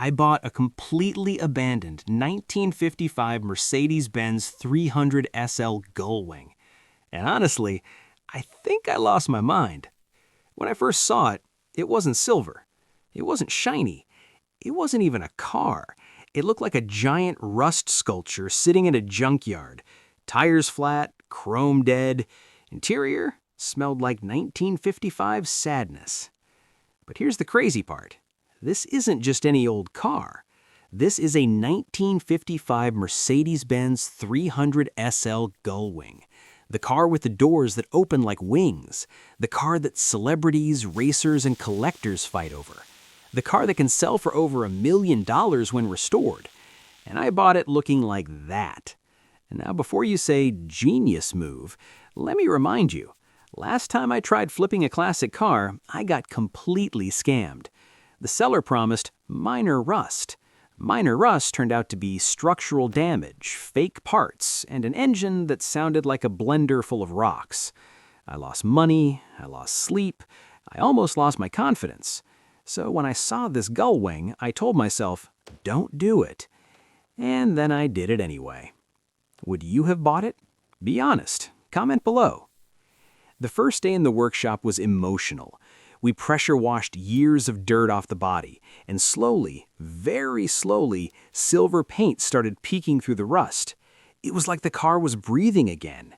I bought a completely abandoned 1955 Mercedes Benz 300SL Gullwing. And honestly, I think I lost my mind. When I first saw it, it wasn't silver. It wasn't shiny. It wasn't even a car. It looked like a giant rust sculpture sitting in a junkyard. Tires flat, chrome dead. Interior smelled like 1955 sadness. But here's the crazy part. This isn't just any old car. This is a 1955 Mercedes-Benz 300SL Gullwing. The car with the doors that open like wings. The car that celebrities, racers, and collectors fight over. The car that can sell for over $1 million when restored. And I bought it looking like that. And now before you say genius move, let me remind you, last time I tried flipping a classic car, I got completely scammed. The seller promised minor rust. Minor rust turned out to be structural damage, fake parts, and an engine that sounded like a blender full of rocks. I lost money, I lost sleep, I almost lost my confidence. So when I saw this Gullwing, I told myself, don't do it. And then I did it anyway. Would you have bought it? Be honest. Comment below. The first day in the workshop was emotional. We pressure washed years of dirt off the body, and slowly, very slowly, silver paint started peeking through the rust. It was like the car was breathing again.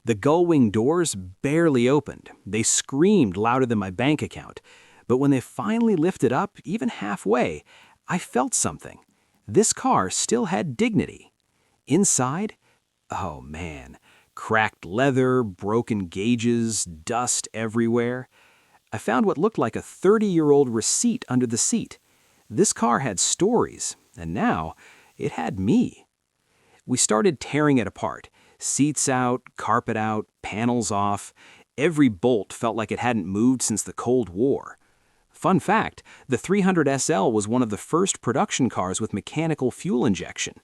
The Gullwing doors barely opened. They screamed louder than my bank account. But when they finally lifted up, even halfway, I felt something. This car still had dignity. Inside, oh man, cracked leather, broken gauges, dust everywhere. I found what looked like a 30-year-old receipt under the seat. This car had stories, and now it had me. We started tearing it apart. Seats out, carpet out, panels off. Every bolt felt like it hadn't moved since the Cold War. Fun fact, the 300SL was one of the first production cars with mechanical fuel injection.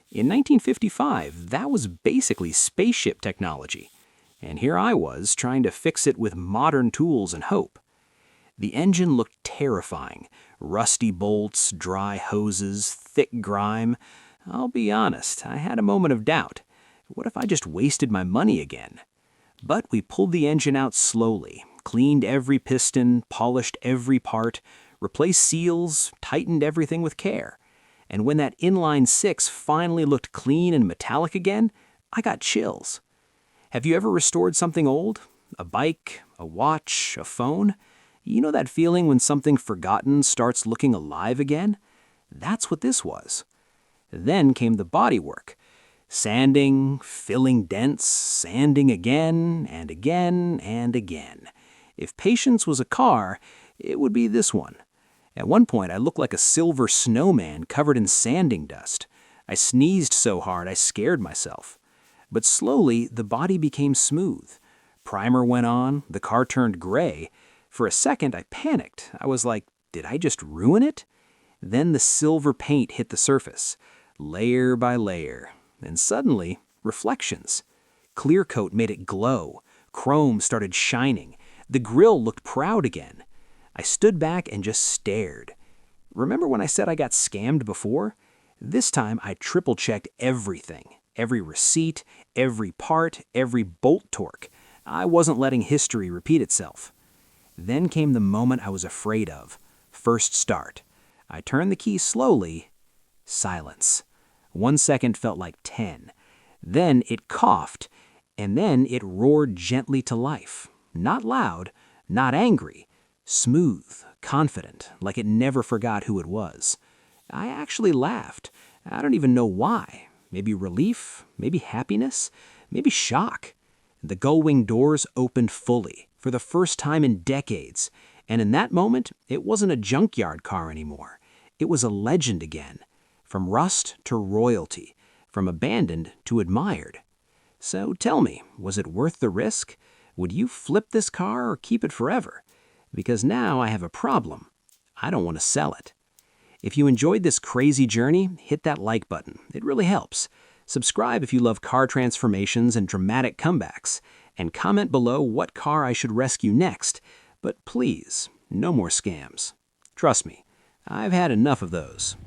In 1955, that was basically spaceship technology. And here I was, trying to fix it with modern tools and hope. The engine looked terrifying. Rusty bolts, dry hoses, thick grime. I'll be honest, I had a moment of doubt. What if I just wasted my money again? But we pulled the engine out slowly, cleaned every piston, polished every part, replaced seals, tightened everything with care. And when that inline six finally looked clean and metallic again, I got chills. Have you ever restored something old? A bike, a watch, a phone? You know that feeling when something forgotten starts looking alive again? That's what this was. Then came the bodywork. Sanding, filling dents, sanding again and again and again. If patience was a car, it would be this one. At one point, I looked like a silver snowman covered in sanding dust. I sneezed so hard I scared myself. But slowly, the body became smooth. Primer went on, the car turned gray. For a second, I panicked. I was like, did I just ruin it? Then the silver paint hit the surface, layer by layer. And suddenly, reflections. Clear coat made it glow. Chrome started shining. The grille looked proud again. I stood back and just stared. Remember when I said I got scammed before? This time I triple-checked everything. Every receipt, every part, every bolt torque. I wasn't letting history repeat itself. Then came the moment I was afraid of. First start. I turned the key slowly. Silence. 1 second felt like 10. Then it coughed, and then it roared gently to life. Not loud, not angry. Smooth, confident, like it never forgot who it was. I actually laughed. I don't even know why. Maybe relief, maybe happiness, maybe shock. The Gullwing doors opened fully, for the first time in decades. And in that moment, it wasn't a junkyard car anymore. It was a legend again. From rust to royalty, from abandoned to admired. So tell me, was it worth the risk? Would you flip this car or keep it forever? Because now I have a problem. I don't want to sell it. If you enjoyed this crazy journey, hit that like button. It really helps. Subscribe if you love car transformations and dramatic comebacks. And comment below what car I should rescue next. But please, no more scams. Trust me, I've had enough of those.